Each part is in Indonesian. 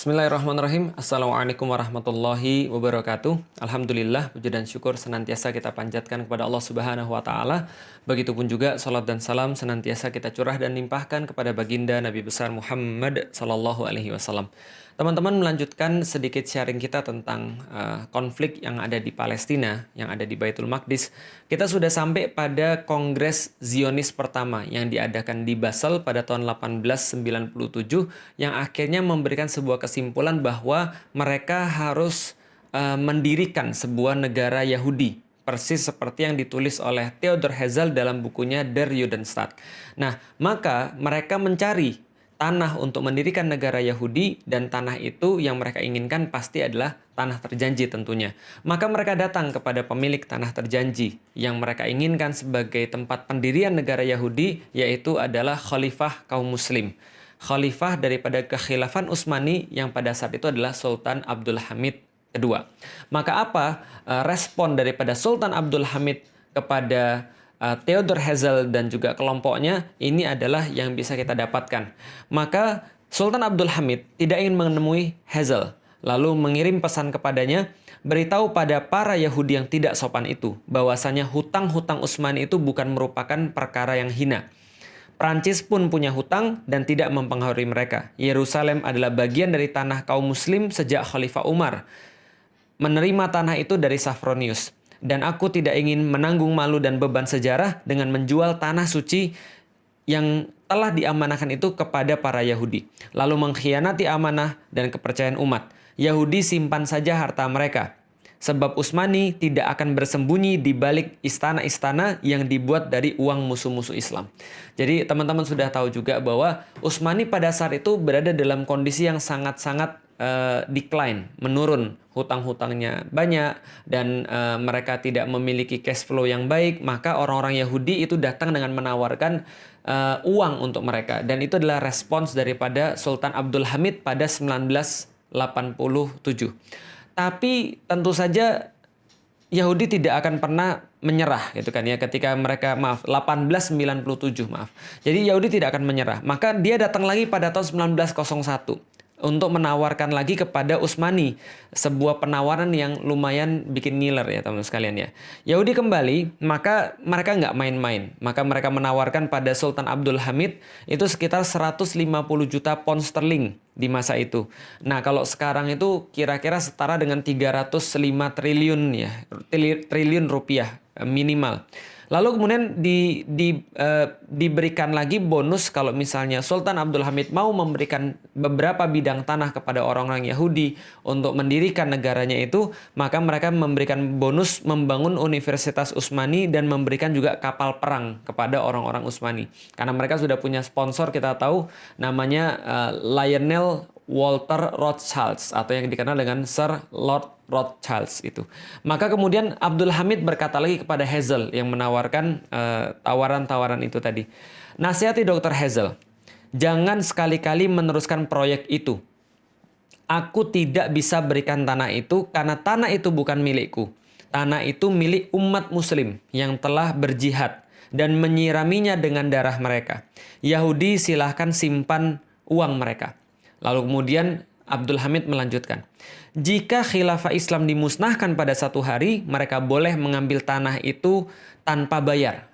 Bismillahirrahmanirrahim. Assalamualaikum warahmatullahi wabarakatuh. Alhamdulillah, puji dan syukur senantiasa kita panjatkan kepada Allah Subhanahu wa taala. Begitupun juga salat dan salam senantiasa kita curah dan limpahkan kepada baginda Nabi besar Muhammad sallallahu alaihi wasallam. Teman-teman, melanjutkan sedikit sharing kita tentang konflik yang ada di Palestina, yang ada di Baitul Maqdis. Kita sudah sampai pada Kongres Zionis pertama yang diadakan di Basel pada tahun 1897 yang akhirnya memberikan sebuah kesimpulan bahwa mereka harus mendirikan sebuah negara Yahudi. Persis seperti yang ditulis oleh Theodor Herzl dalam bukunya Der Judenstaat. Nah, maka mereka mencari tanah untuk mendirikan negara Yahudi, dan tanah itu yang mereka inginkan pasti adalah tanah terjanji tentunya. Maka mereka datang kepada pemilik tanah terjanji yang mereka inginkan sebagai tempat pendirian negara Yahudi, yaitu adalah Khalifah kaum Muslim. Khalifah daripada kekhilafan Utsmani yang pada saat itu adalah Sultan Abdul Hamid kedua. Maka apa respon daripada Sultan Abdul Hamid kepada Theodor Herzl dan juga kelompoknya? Ini adalah yang bisa kita dapatkan. Maka Sultan Abdul Hamid tidak ingin menemui Herzl, lalu mengirim pesan kepadanya, beritahu pada para Yahudi yang tidak sopan itu bahwasanya hutang-hutang Utsmani itu bukan merupakan perkara yang hina. Prancis pun punya hutang dan tidak mempengaruhi mereka. Yerusalem adalah bagian dari tanah kaum Muslim sejak Khalifah Umar menerima tanah itu dari Safronius. Dan aku tidak ingin menanggung malu dan beban sejarah dengan menjual tanah suci yang telah diamanahkan itu kepada para Yahudi, lalu mengkhianati amanah dan kepercayaan umat. Yahudi simpan saja harta mereka, sebab Utsmani tidak akan bersembunyi di balik istana-istana yang dibuat dari uang musuh-musuh Islam. Jadi teman-teman sudah tahu juga bahwa Utsmani pada saat itu berada dalam kondisi yang sangat-sangat decline, menurun, hutang-hutangnya banyak, dan mereka tidak memiliki cash flow yang baik. Maka orang-orang Yahudi itu datang dengan menawarkan uang untuk mereka, dan itu adalah respons daripada Sultan Abdul Hamid pada 1987. Tapi tentu saja Yahudi tidak akan pernah menyerah gitu kan ya, ketika mereka 1897 maaf. Jadi Yahudi tidak akan menyerah. Maka dia datang lagi pada tahun 1901 untuk menawarkan lagi kepada Utsmani sebuah penawaran yang lumayan bikin ngiler ya teman-teman sekalian ya. Yahudi kembali, maka mereka nggak main-main. Maka mereka menawarkan pada Sultan Abdul Hamid itu sekitar 150 juta pound sterling di masa itu. Nah, kalau sekarang itu kira-kira setara dengan 305 triliun ya, triliun rupiah minimal. Lalu kemudian diberikan lagi bonus kalau misalnya Sultan Abdul Hamid mau memberikan beberapa bidang tanah kepada orang-orang Yahudi untuk mendirikan negaranya itu, maka mereka memberikan bonus membangun Universitas Utsmani dan memberikan juga kapal perang kepada orang-orang Utsmani. Karena mereka sudah punya sponsor, kita tahu namanya Lionel Walter Rothschild atau yang dikenal dengan Sir Lord Rothschild itu. Maka kemudian Abdul Hamid berkata lagi kepada Herzl yang menawarkan tawaran-tawaran itu tadi. Nasihati Dr. Herzl, jangan sekali-kali meneruskan proyek itu. Aku tidak bisa berikan tanah itu karena tanah itu bukan milikku. Tanah itu milik umat muslim yang telah berjihad dan menyiraminya dengan darah mereka. Yahudi silahkan simpan uang mereka. Lalu kemudian Abdul Hamid melanjutkan, jika khilafah Islam dimusnahkan pada satu hari, mereka boleh mengambil tanah itu tanpa bayar.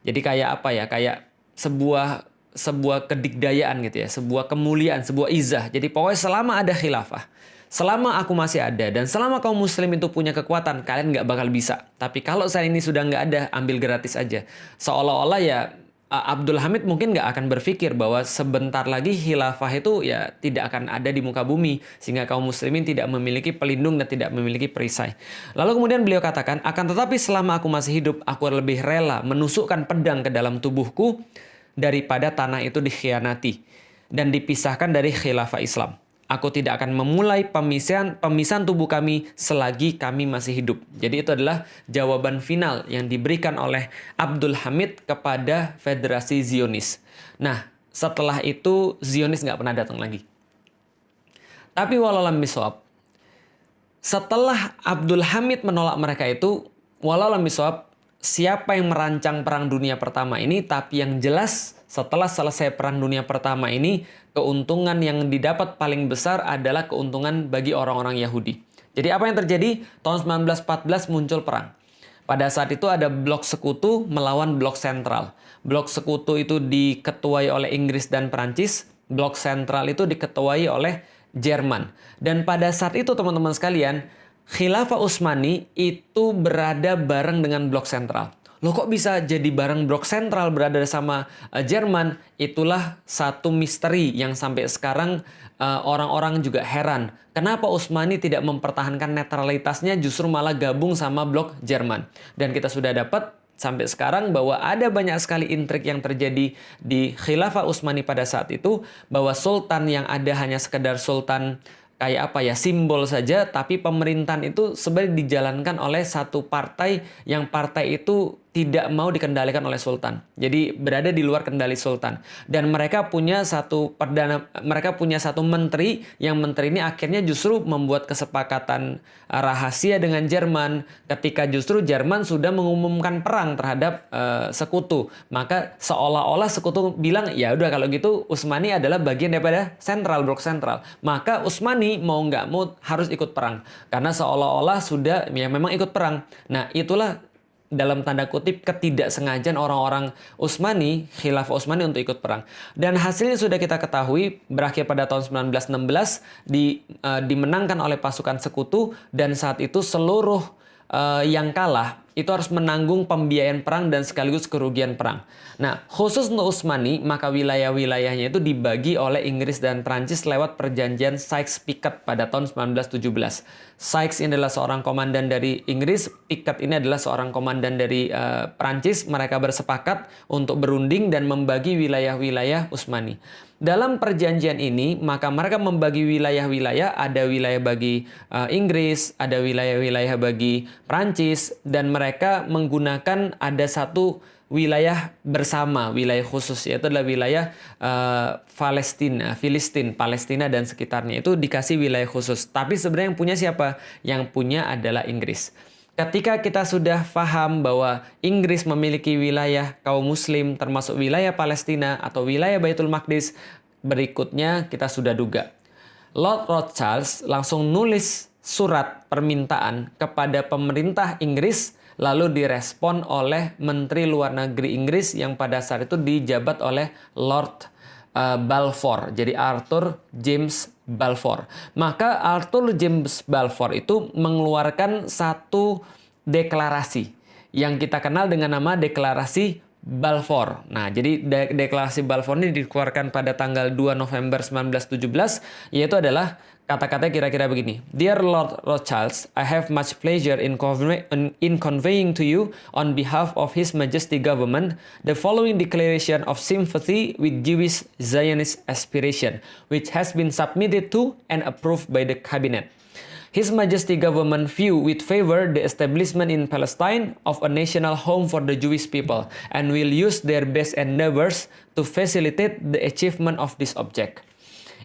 Jadi kayak apa ya? Kayak sebuah kedikdayaan gitu ya, sebuah kemuliaan, sebuah izah. Jadi pokoknya selama ada khilafah, selama aku masih ada, dan selama kaum muslim itu punya kekuatan, kalian nggak bakal bisa. Tapi kalau saat ini sudah nggak ada, ambil gratis aja. Seolah-olah ya Abdul Hamid mungkin nggak akan berpikir bahwa sebentar lagi khilafah itu ya tidak akan ada di muka bumi, sehingga kaum muslimin tidak memiliki pelindung dan tidak memiliki perisai. Lalu kemudian beliau katakan, akan tetapi selama aku masih hidup, aku lebih rela menusukkan pedang ke dalam tubuhku daripada tanah itu dikhianati dan dipisahkan dari khilafah Islam. Aku tidak akan memulai pemisahan tubuh kami selagi kami masih hidup. Jadi itu adalah jawaban final yang diberikan oleh Abdul Hamid kepada Federasi Zionis. Nah, setelah itu Zionis nggak pernah datang lagi. Tapi walau lam bisawab, setelah Abdul Hamid menolak mereka itu, walau lam bisawab, siapa yang merancang Perang Dunia Pertama ini, tapi yang jelas setelah selesai Perang Dunia Pertama ini, keuntungan yang didapat paling besar adalah keuntungan bagi orang-orang Yahudi. Jadi apa yang terjadi? Tahun 1914 muncul perang. Pada saat itu ada blok sekutu melawan blok sentral. Blok sekutu itu diketuai oleh Inggris dan Prancis. Blok sentral itu diketuai oleh Jerman. Dan pada saat itu teman-teman sekalian, Khilafah Utsmani itu berada bareng dengan blok sentral. Loh kok bisa jadi bareng blok sentral berada sama Jerman? Itulah satu misteri yang sampai sekarang orang-orang juga heran. Kenapa Utsmani tidak mempertahankan netralitasnya justru malah gabung sama blok Jerman? Dan kita sudah dapat sampai sekarang bahwa ada banyak sekali intrik yang terjadi di Khilafah Utsmani pada saat itu, bahwa sultan yang ada hanya sekedar sultan kayak apa ya, simbol saja, tapi pemerintahan itu sebenarnya dijalankan oleh satu partai yang partai itu tidak mau dikendalikan oleh sultan. Jadi berada di luar kendali sultan. Dan mereka punya satu menteri, yang menteri ini akhirnya justru membuat kesepakatan rahasia dengan Jerman ketika justru Jerman sudah mengumumkan perang terhadap sekutu. Maka seolah-olah sekutu bilang, ya udah kalau gitu Utsmani adalah bagian daripada sentral, blok sentral. Maka Utsmani mau nggak mau harus ikut perang. Karena seolah-olah sudah ya memang ikut perang. Nah itulah dalam tanda kutip ketidaksengajaan orang-orang Utsmani, Khilafah Utsmani untuk ikut perang. Dan hasilnya sudah kita ketahui, berakhir pada tahun 1916 dimenangkan oleh pasukan sekutu, dan saat itu seluruh yang kalah itu harus menanggung pembiayaan perang dan sekaligus kerugian perang. Nah, khusus untuk Utsmani, maka wilayah-wilayahnya itu dibagi oleh Inggris dan Prancis lewat perjanjian Sykes-Picot pada tahun 1917. Sykes ini adalah seorang komandan dari Inggris, Picot ini adalah seorang komandan dari Prancis. Mereka bersepakat untuk berunding dan membagi wilayah-wilayah Utsmani. Dalam perjanjian ini, maka mereka membagi wilayah-wilayah, ada wilayah bagi Inggris, ada wilayah-wilayah bagi Prancis, dan mereka menggunakan ada satu wilayah bersama, wilayah khusus, yaitu adalah wilayah Palestina dan sekitarnya. Itu dikasih wilayah khusus. Tapi sebenarnya yang punya siapa? Yang punya adalah Inggris. Ketika kita sudah paham bahwa Inggris memiliki wilayah kaum muslim termasuk wilayah Palestina atau wilayah Baitul Maqdis, berikutnya kita sudah duga. Lord Rothschild langsung nulis surat permintaan kepada pemerintah Inggris, lalu direspon oleh Menteri Luar Negeri Inggris yang pada saat itu dijabat oleh Lord Balfour. Jadi Arthur James Balfour. Maka Arthur James Balfour itu mengeluarkan satu deklarasi yang kita kenal dengan nama Deklarasi Balfour. Nah, jadi Deklarasi Balfour ini dikeluarkan pada tanggal 2 November 1917, yaitu adalah kata-kata kira-kira begini. Dear Lord Rothschild, I have much pleasure in conveying to you on behalf of His Majesty Government the following declaration of sympathy with Jewish Zionist aspiration, which has been submitted to and approved by the Cabinet. His Majesty Government view with favor the establishment in Palestine of a national home for the Jewish people and will use their best endeavors to facilitate the achievement of this object.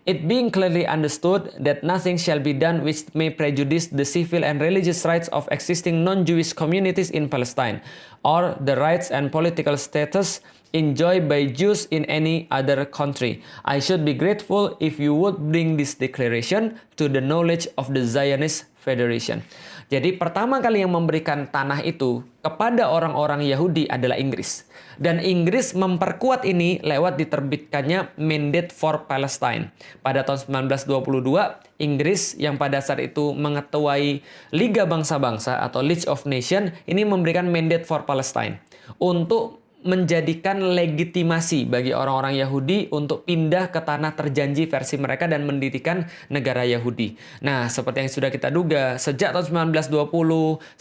It being clearly understood that nothing shall be done which may prejudice the civil and religious rights of existing non-Jewish communities in Palestine, or the rights and political status enjoyed by Jews in any other country. I should be grateful if you would bring this declaration to the knowledge of the Zionist Federation. Jadi pertama kali yang memberikan tanah itu kepada orang-orang Yahudi adalah Inggris. Dan Inggris memperkuat ini lewat diterbitkannya Mandate for Palestine. Pada tahun 1922, Inggris yang pada saat itu mengetuai Liga Bangsa-Bangsa atau League of Nations ini memberikan Mandate for Palestine untuk menjadikan legitimasi bagi orang-orang Yahudi untuk pindah ke tanah terjanji versi mereka dan mendirikan negara Yahudi. Nah, seperti yang sudah kita duga, sejak tahun 1920,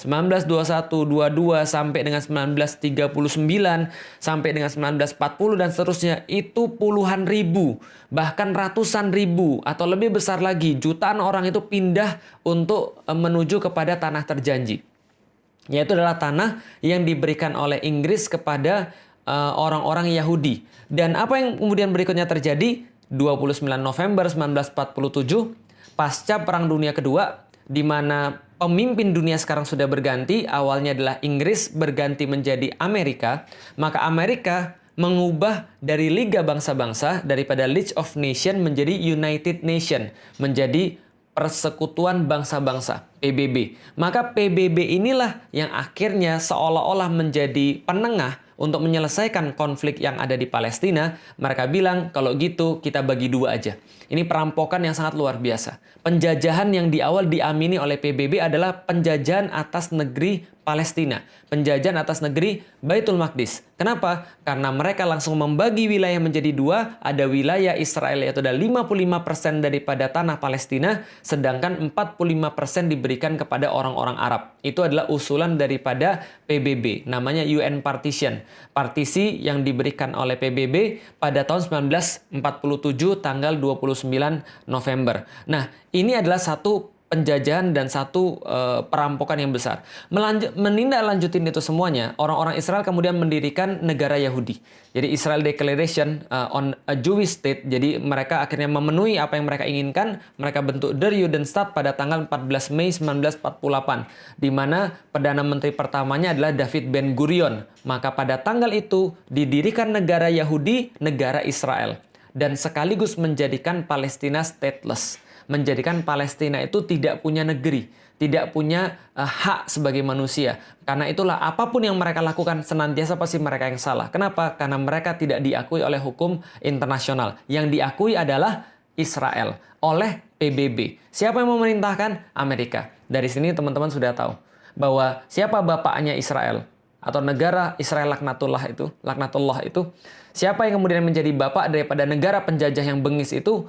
1921, 22 sampai dengan 1939, sampai dengan 1940 dan seterusnya, itu puluhan ribu, bahkan ratusan ribu atau lebih besar lagi, jutaan orang itu pindah untuk menuju kepada tanah terjanji. Yaitu adalah tanah yang diberikan oleh Inggris kepada orang-orang Yahudi. Dan apa yang kemudian berikutnya terjadi? 29 November 1947, pasca Perang Dunia Kedua, di mana pemimpin dunia sekarang sudah berganti, awalnya adalah Inggris berganti menjadi Amerika, maka Amerika mengubah dari Liga Bangsa-Bangsa daripada League of Nations menjadi United Nation, menjadi Persekutuan Bangsa-Bangsa, PBB. Maka PBB inilah yang akhirnya seolah-olah menjadi penengah untuk menyelesaikan konflik yang ada di Palestina. Mereka bilang, kalau gitu kita bagi dua aja. Ini perampokan yang sangat luar biasa. Penjajahan yang di awal diamini oleh PBB adalah penjajahan atas negeri Palestina. Penjajahan atas negeri Baitul Maqdis. Kenapa? Karena mereka langsung membagi wilayah menjadi dua. Ada wilayah Israel, yaitu ada 55% daripada tanah Palestina, sedangkan 45% diberikan kepada orang-orang Arab. Itu adalah usulan daripada PBB, namanya UN Partition. Partisi yang diberikan oleh PBB pada tahun 1947 tanggal 29 November. Nah, ini adalah satu penjajahan dan satu perampokan yang besar. Menindaklanjutin itu semuanya, orang-orang Israel kemudian mendirikan negara Yahudi. Jadi Israel Declaration on a Jewish State. Jadi mereka akhirnya memenuhi apa yang mereka inginkan. Mereka bentuk Der Judenstaat pada tanggal 14 Mei 1948, di mana Perdana Menteri pertamanya adalah David Ben Gurion. Maka pada tanggal itu didirikan negara Yahudi, negara Israel, dan sekaligus menjadikan Palestina stateless. Menjadikan Palestina itu tidak punya negeri, tidak punya hak sebagai manusia. Karena itulah apapun yang mereka lakukan senantiasa pasti mereka yang salah. Kenapa? Karena mereka tidak diakui oleh hukum internasional. Yang diakui adalah Israel oleh PBB. Siapa yang memerintahkan? Amerika. Dari sini teman-teman sudah tahu bahwa siapa bapaknya Israel atau negara Israel laknatullah itu. Siapa yang kemudian menjadi bapak daripada negara penjajah yang bengis itu?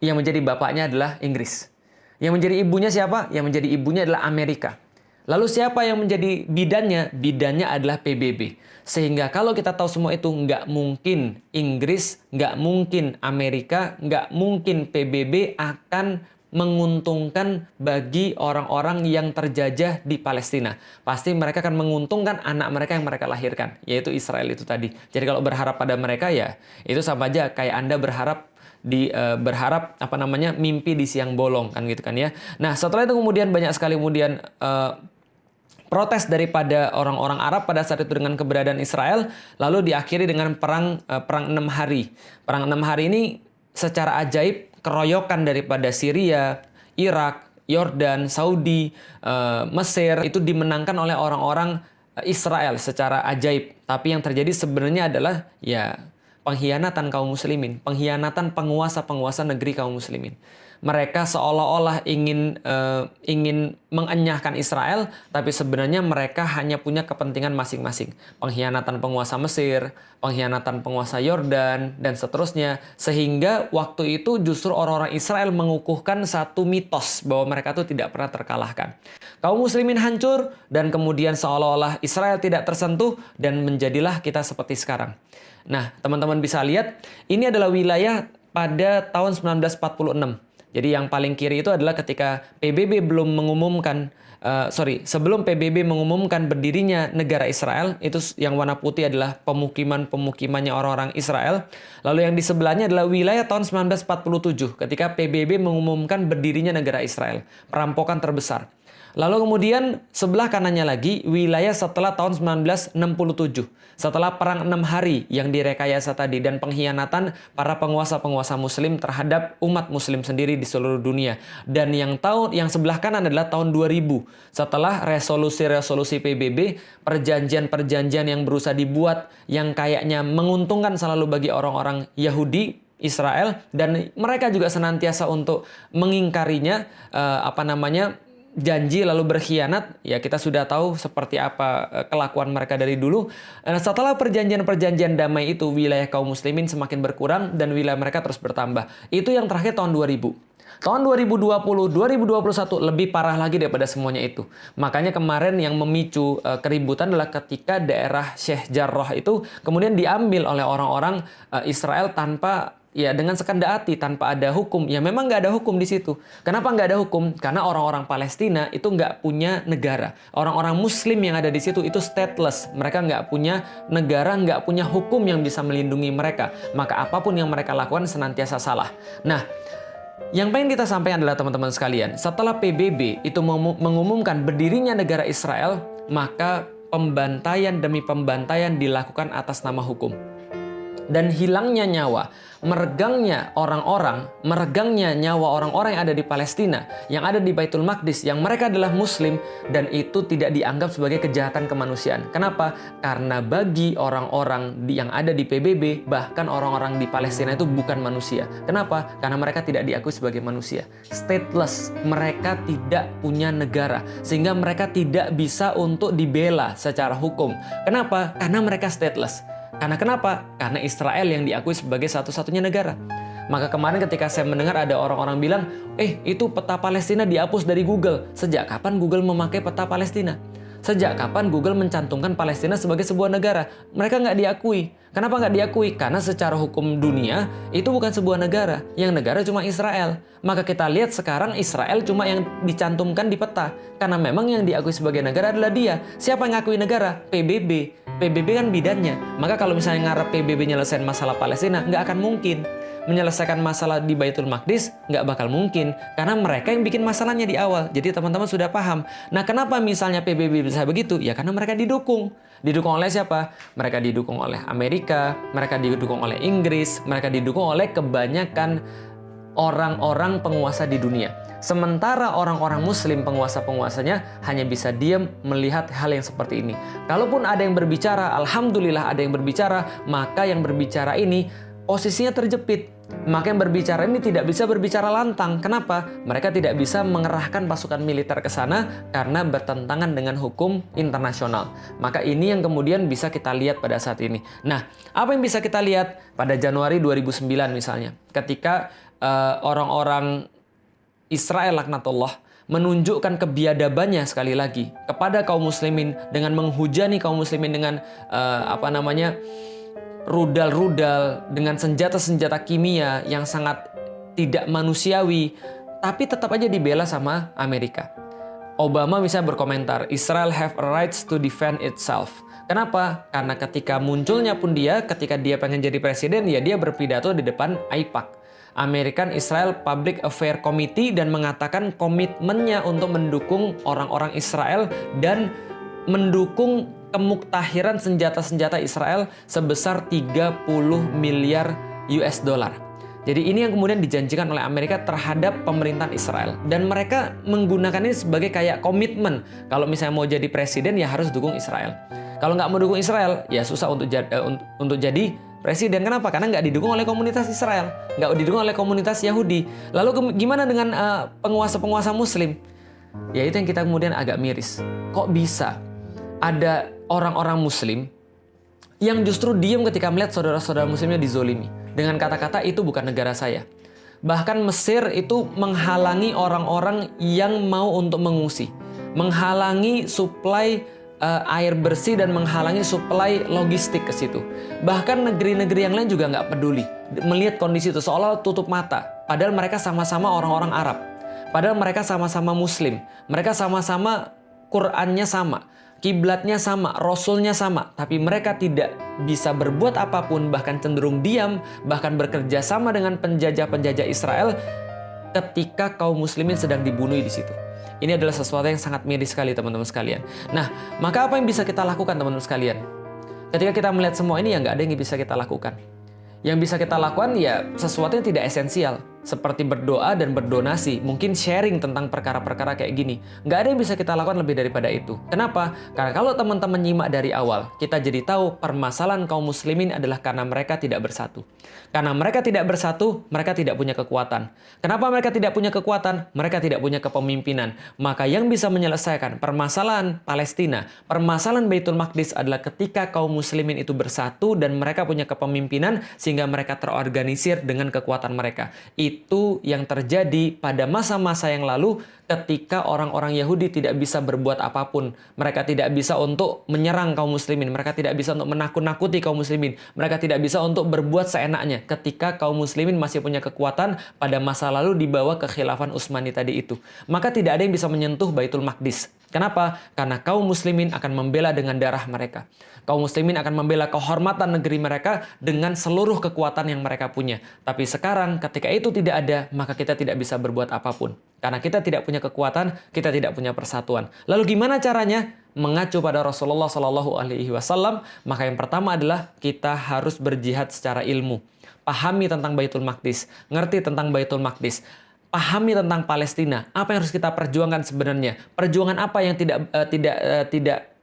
Yang menjadi bapaknya adalah Inggris. Yang menjadi ibunya siapa? Yang menjadi ibunya adalah Amerika. Lalu siapa yang menjadi bidannya? Bidannya adalah PBB. Sehingga kalau kita tahu semua itu, nggak mungkin Inggris, nggak mungkin Amerika, nggak mungkin PBB akan menguntungkan bagi orang-orang yang terjajah di Palestina. Pasti mereka akan menguntungkan anak mereka yang mereka lahirkan, yaitu Israel itu tadi. Jadi kalau berharap pada mereka, ya itu sama aja kayak Anda berharap mimpi di siang bolong kan gitu kan ya. Nah, setelah itu kemudian banyak sekali protes daripada orang-orang Arab pada saat itu dengan keberadaan Israel, lalu diakhiri dengan perang 6 hari. Perang 6 hari ini secara ajaib keroyokan daripada Syria, Irak, Yordan, Saudi, Mesir itu dimenangkan oleh orang-orang Israel secara ajaib. Tapi yang terjadi sebenarnya adalah ya pengkhianatan kaum muslimin, pengkhianatan penguasa-penguasa negeri kaum muslimin. Mereka seolah-olah ingin mengenyahkan Israel, tapi sebenarnya mereka hanya punya kepentingan masing-masing. Pengkhianatan penguasa Mesir, pengkhianatan penguasa Yordan, dan seterusnya. Sehingga waktu itu justru orang-orang Israel mengukuhkan satu mitos bahwa mereka itu tidak pernah terkalahkan. Kaum muslimin hancur, dan kemudian seolah-olah Israel tidak tersentuh, dan menjadilah kita seperti sekarang. Nah, teman-teman bisa lihat, ini adalah wilayah pada tahun 1946. Jadi yang paling kiri itu adalah ketika PBB belum mengumumkan, sebelum PBB mengumumkan berdirinya negara Israel, itu yang warna putih adalah pemukimannya orang-orang Israel. Lalu yang di sebelahnya adalah wilayah tahun 1947, ketika PBB mengumumkan berdirinya negara Israel. Perampokan terbesar. Lalu kemudian sebelah kanannya lagi wilayah setelah tahun 1967. Setelah perang 6 hari yang direkayasa tadi dan pengkhianatan para penguasa-penguasa muslim terhadap umat muslim sendiri di seluruh dunia. Dan yang sebelah kanan adalah tahun 2000. Setelah resolusi-resolusi PBB, perjanjian-perjanjian yang berusaha dibuat yang kayaknya menguntungkan selalu bagi orang-orang Yahudi Israel, dan mereka juga senantiasa untuk mengingkarinya, janji lalu berkhianat. Ya, kita sudah tahu seperti apa kelakuan mereka dari dulu. Setelah perjanjian-perjanjian damai itu, wilayah kaum muslimin semakin berkurang dan wilayah mereka terus bertambah. Itu yang terakhir tahun 2000. Tahun 2020, 2021 lebih parah lagi daripada semuanya itu. Makanya kemarin yang memicu keributan adalah ketika daerah Sheikh Jarrah itu kemudian diambil oleh orang-orang Israel dengan sekendak hati, tanpa ada hukum. Ya memang nggak ada hukum di situ. Kenapa nggak ada hukum? Karena orang-orang Palestina itu nggak punya negara. Orang-orang Muslim yang ada di situ itu stateless. Mereka nggak punya negara, nggak punya hukum yang bisa melindungi mereka. Maka apapun yang mereka lakukan senantiasa salah. Nah, yang pengen kita sampaikan adalah teman-teman sekalian, setelah PBB itu mengumumkan berdirinya negara Israel, maka pembantaian demi pembantaian dilakukan atas nama hukum. dan hilangnya nyawa, meregangnya nyawa orang-orang yang ada di Palestina, yang ada di Baitul Maqdis, yang mereka adalah Muslim, dan itu tidak dianggap sebagai kejahatan kemanusiaan. Kenapa? Karena bagi orang-orang yang ada di PBB, bahkan orang-orang di Palestina itu bukan manusia. Kenapa? Karena mereka tidak diakui sebagai manusia. Stateless, mereka tidak punya negara, sehingga mereka tidak bisa untuk dibela secara hukum. Kenapa? Karena mereka stateless. Karena kenapa? Karena Israel yang diakui sebagai satu-satunya negara. Maka kemarin ketika saya mendengar ada orang-orang bilang, itu peta Palestina dihapus dari Google. Sejak kapan Google memakai peta Palestina? Sejak kapan Google mencantumkan Palestina sebagai sebuah negara? Mereka nggak diakui. Kenapa nggak diakui? Karena secara hukum dunia, itu bukan sebuah negara. Yang negara cuma Israel. Maka kita lihat sekarang Israel cuma yang dicantumkan di peta. Karena memang yang diakui sebagai negara adalah dia. Siapa yang ngakui negara? PBB. PBB kan bidannya. Maka kalau misalnya ngarep PBB nyelesain masalah Palestina, nggak akan mungkin. Menyelesaikan masalah di Baitul Maqdis nggak bakal mungkin, karena mereka yang bikin masalahnya di awal. Jadi teman-teman sudah paham. Nah, kenapa misalnya PBB bisa begitu? Ya karena mereka didukung. Didukung oleh siapa? Mereka didukung oleh Amerika, mereka didukung oleh Inggris, mereka didukung oleh kebanyakan orang-orang penguasa di dunia. Sementara orang-orang Muslim, penguasa-penguasanya hanya bisa diam melihat hal yang seperti ini. Kalaupun ada yang berbicara, alhamdulillah ada yang berbicara, maka yang berbicara ini posisinya terjepit. Maka yang berbicara ini tidak bisa berbicara lantang. Kenapa? Mereka tidak bisa mengerahkan pasukan militer ke sana karena bertentangan dengan hukum internasional. Maka ini yang kemudian bisa kita lihat pada saat ini. Nah, apa yang bisa kita lihat pada Januari 2009 misalnya, ketika orang-orang Israel laknatullah menunjukkan kebiadabannya sekali lagi kepada kaum muslimin dengan menghujani kaum muslimin dengan rudal-rudal, dengan senjata-senjata kimia yang sangat tidak manusiawi, tapi tetap aja dibela sama Amerika. Obama misalnya berkomentar, Israel have a rights to defend itself. Kenapa? Karena ketika munculnya pun ketika dia pengen jadi presiden, ya dia berpidato di depan AIPAC, American Israel Public Affairs Committee, dan mengatakan komitmennya untuk mendukung orang-orang Israel dan mendukung kemuktahiran senjata-senjata Israel sebesar 30 miliar US dollar. Jadi ini yang kemudian dijanjikan oleh Amerika terhadap pemerintahan Israel. Dan mereka menggunakan ini sebagai kayak komitmen. Kalau misalnya mau jadi presiden ya harus dukung Israel. Kalau nggak mau dukung Israel ya susah untuk jadi presiden. Kenapa? Karena nggak didukung oleh komunitas Israel. Nggak didukung oleh komunitas Yahudi. Lalu gimana dengan penguasa-penguasa Muslim? Ya itu yang kita kemudian agak miris. Kok bisa ada orang-orang Muslim yang justru diam ketika melihat saudara-saudara Muslimnya dizolimi dengan kata-kata itu bukan negara saya. Bahkan Mesir itu menghalangi orang-orang yang mau untuk mengungsi, menghalangi suplai air bersih dan menghalangi suplai logistik ke situ. Bahkan negeri-negeri yang lain juga nggak peduli melihat kondisi itu, seolah tutup mata. Padahal mereka sama-sama orang-orang Arab, padahal mereka sama-sama Muslim, mereka sama-sama Qurannya sama, kiblatnya sama, rasulnya sama, tapi mereka tidak bisa berbuat apapun, bahkan cenderung diam, bahkan bekerja sama dengan penjajah-penjajah Israel ketika kaum muslimin sedang dibunuh di situ. Ini adalah sesuatu yang sangat miris sekali teman-teman sekalian. Nah, maka apa yang bisa kita lakukan teman-teman sekalian? Ketika kita melihat semua ini ya nggak ada yang bisa kita lakukan. Yang bisa kita lakukan ya sesuatu yang tidak esensial. Seperti berdoa dan berdonasi, mungkin sharing tentang perkara-perkara kayak gini. Nggak ada yang bisa kita lakukan lebih daripada itu. Kenapa? Karena kalau teman-teman nyimak dari awal, kita jadi tahu permasalahan kaum muslimin adalah karena mereka tidak bersatu. Karena mereka tidak bersatu, mereka tidak punya kekuatan. Kenapa mereka tidak punya kekuatan? Mereka tidak punya kepemimpinan. Maka yang bisa menyelesaikan permasalahan Palestina, permasalahan Baitul Maqdis adalah ketika kaum muslimin itu bersatu dan mereka punya kepemimpinan sehingga mereka terorganisir dengan kekuatan mereka. Itu yang terjadi pada masa-masa yang lalu ketika orang-orang Yahudi tidak bisa berbuat apapun. Mereka tidak bisa untuk menyerang kaum muslimin. Mereka tidak bisa untuk menakut-nakuti kaum muslimin. Mereka tidak bisa untuk berbuat seenaknya ketika kaum muslimin masih punya kekuatan pada masa lalu di bawah kekhilafan Utsmani tadi itu. Maka tidak ada yang bisa menyentuh Baitul Maqdis. Kenapa? Karena kaum muslimin akan membela dengan darah mereka. Kaum muslimin akan membela kehormatan negeri mereka dengan seluruh kekuatan yang mereka punya. Tapi sekarang ketika itu tidak ada, maka kita tidak bisa berbuat apapun. Karena kita tidak punya kekuatan, kita tidak punya persatuan. Lalu gimana caranya? mengacu pada Rasulullah Shallallahu Alaihi Wasallam, maka yang pertama adalah kita harus berjihad secara ilmu. Pahami tentang Baitul Maqdis, ngerti tentang Baitul Maqdis, pahami tentang Palestina. Apa yang harus kita perjuangkan sebenarnya? Perjuangan apa yang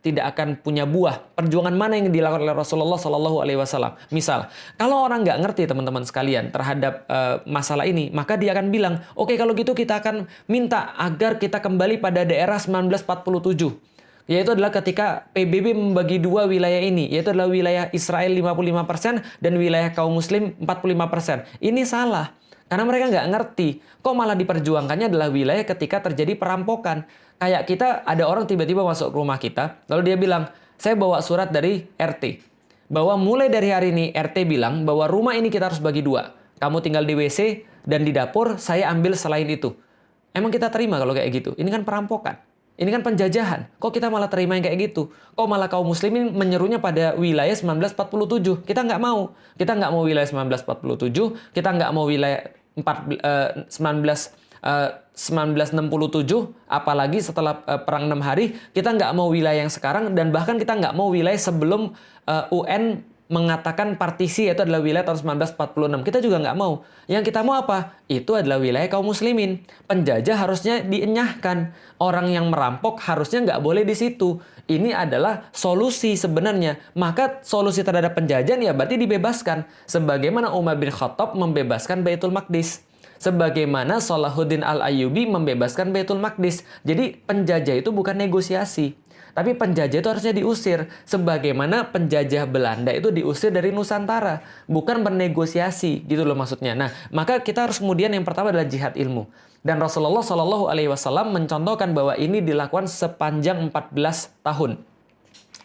tidak akan punya buah? Perjuangan mana yang dilakukan oleh Rasulullah Shallallahu Alaihi Wasallam? Misal, kalau orang nggak ngerti teman-teman sekalian terhadap masalah ini, maka dia akan bilang, oke, kalau gitu kita akan minta agar kita kembali pada daerah 1947. Yaitu adalah ketika PBB membagi dua wilayah ini, yaitu adalah wilayah Israel 55% dan wilayah kaum muslim 45%. Ini salah, karena mereka nggak ngerti. Kok malah diperjuangkannya adalah wilayah ketika terjadi perampokan. Kayak kita, ada orang tiba-tiba masuk ke rumah kita, lalu dia bilang, saya bawa surat dari RT. Bahwa mulai dari hari ini, RT bilang bahwa rumah ini kita harus bagi dua. Kamu tinggal di WC dan di dapur, saya ambil selain itu. Emang kita terima kalau kayak gitu? Ini kan perampokan. Ini kan penjajahan. Kok kita malah terima yang kayak gitu? Kok malah kaum muslimin menyerunya pada wilayah 1947? Kita nggak mau. Kita nggak mau wilayah 1947. Kita nggak mau wilayah 1967. Apalagi setelah perang 6 hari. Kita nggak mau wilayah yang sekarang. Dan bahkan kita nggak mau wilayah sebelum UN mengatakan partisi, yaitu adalah wilayah tahun 1946. Kita juga nggak mau. Yang kita mau apa? Itu adalah wilayah kaum muslimin. Penjajah harusnya dienyahkan. Orang yang merampok harusnya nggak boleh di situ. Ini adalah solusi sebenarnya. Maka solusi terhadap penjajahan ya berarti dibebaskan. Sebagaimana Umar bin Khattab membebaskan Baitul Maqdis. Sebagaimana Salahuddin Al-Ayyubi membebaskan Baitul Maqdis. Jadi penjajah itu bukan negosiasi. Tapi penjajah itu harusnya diusir. Sebagaimana penjajah Belanda itu diusir dari Nusantara. Bukan bernegosiasi. Gitu loh maksudnya. Nah, maka kita harus kemudian yang pertama adalah jihad ilmu. Dan Rasulullah Shallallahu Alaihi Wasallam mencontohkan bahwa ini dilakukan sepanjang 14 tahun.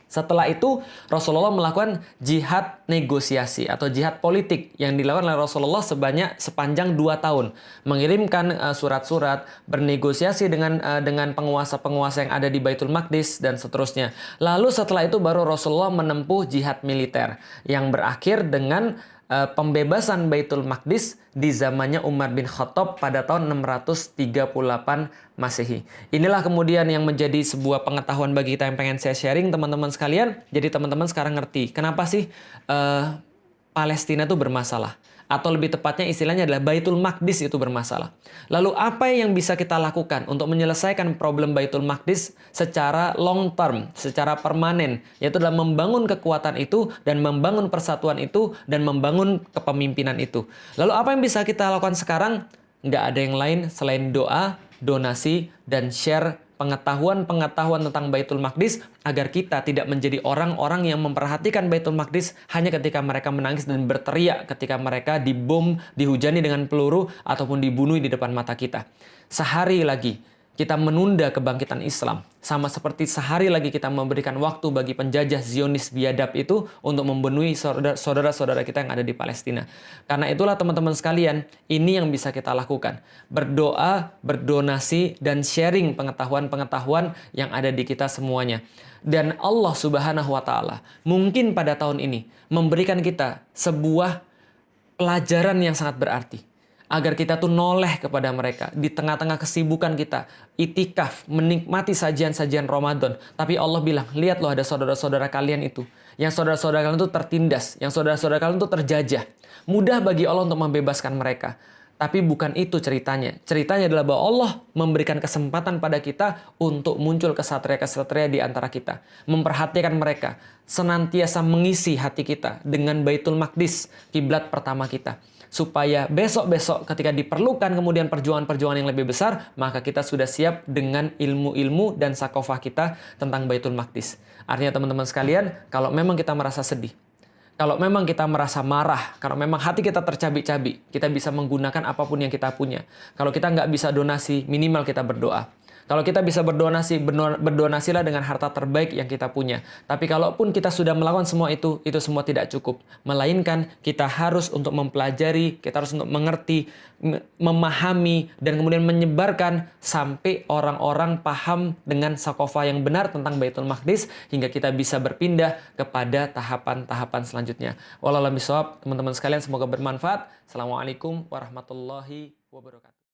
Setelah itu Rasulullah melakukan jihad negosiasi atau jihad politik yang dilakukan oleh Rasulullah sepanjang 2 tahun. Mengirimkan surat-surat, bernegosiasi dengan penguasa-penguasa yang ada di Baitul Maqdis dan seterusnya. Lalu setelah itu baru Rasulullah menempuh jihad militer yang berakhir dengan pembebasan Baitul Maqdis di zamannya Umar bin Khattab pada tahun 638 Masehi. Inilah kemudian yang menjadi sebuah pengetahuan bagi kita yang pengen saya sharing teman-teman sekalian. Jadi teman-teman sekarang ngerti kenapa sih Palestina itu bermasalah. Atau lebih tepatnya istilahnya adalah Baitul Maqdis itu bermasalah. Lalu apa yang bisa kita lakukan untuk menyelesaikan problem Baitul Maqdis secara long term, secara permanen, yaitu adalah membangun kekuatan itu dan membangun persatuan itu dan membangun kepemimpinan itu. Lalu apa yang bisa kita lakukan sekarang? Nggak ada yang lain selain doa, donasi, dan share pengetahuan-pengetahuan tentang Baitul Maqdis agar kita tidak menjadi orang-orang yang memperhatikan Baitul Maqdis hanya ketika mereka menangis dan berteriak ketika mereka dibom, dihujani dengan peluru, ataupun dibunuh di depan mata kita. Sehari lagi kita menunda kebangkitan Islam. Sama seperti sehari lagi kita memberikan waktu bagi penjajah Zionis biadab itu untuk membunuh saudara-saudara kita yang ada di Palestina. Karena itulah teman-teman sekalian, ini yang bisa kita lakukan. Berdoa, berdonasi, dan sharing pengetahuan-pengetahuan yang ada di kita semuanya. Dan Allah Subhanahu wa Ta'ala mungkin pada tahun ini memberikan kita sebuah pelajaran yang sangat berarti. Agar kita tuh noleh kepada mereka di tengah-tengah kesibukan kita, itikaf, menikmati sajian-sajian Ramadan. Tapi Allah bilang, lihat loh ada saudara-saudara kalian itu. Yang saudara-saudara kalian itu tertindas, yang saudara-saudara kalian itu terjajah. Mudah bagi Allah untuk membebaskan mereka. Tapi bukan itu ceritanya. Ceritanya adalah bahwa Allah memberikan kesempatan pada kita untuk muncul kesatria-kesatria di antara kita. Memperhatikan mereka. Senantiasa mengisi hati kita dengan Baitul Maqdis, kiblat pertama kita. Supaya besok-besok ketika diperlukan kemudian perjuangan-perjuangan yang lebih besar, maka kita sudah siap dengan ilmu-ilmu dan sakofah kita tentang Baitul Maqdis. Artinya teman-teman sekalian, kalau memang kita merasa sedih, kalau memang kita merasa marah, kalau memang hati kita tercabik-cabik, kita bisa menggunakan apapun yang kita punya. Kalau kita nggak bisa donasi, minimal kita berdoa. Kalau kita bisa berdonasilah dengan harta terbaik yang kita punya. Tapi kalaupun kita sudah melakukan semua itu semua tidak cukup. Melainkan kita harus untuk mempelajari, kita harus untuk mengerti, memahami, dan kemudian menyebarkan sampai orang-orang paham dengan sakofah yang benar tentang Baitul Maqdis hingga kita bisa berpindah kepada tahapan-tahapan selanjutnya. Wallahu a'lam bishawab, teman-teman sekalian, semoga bermanfaat. Assalamualaikum warahmatullahi wabarakatuh.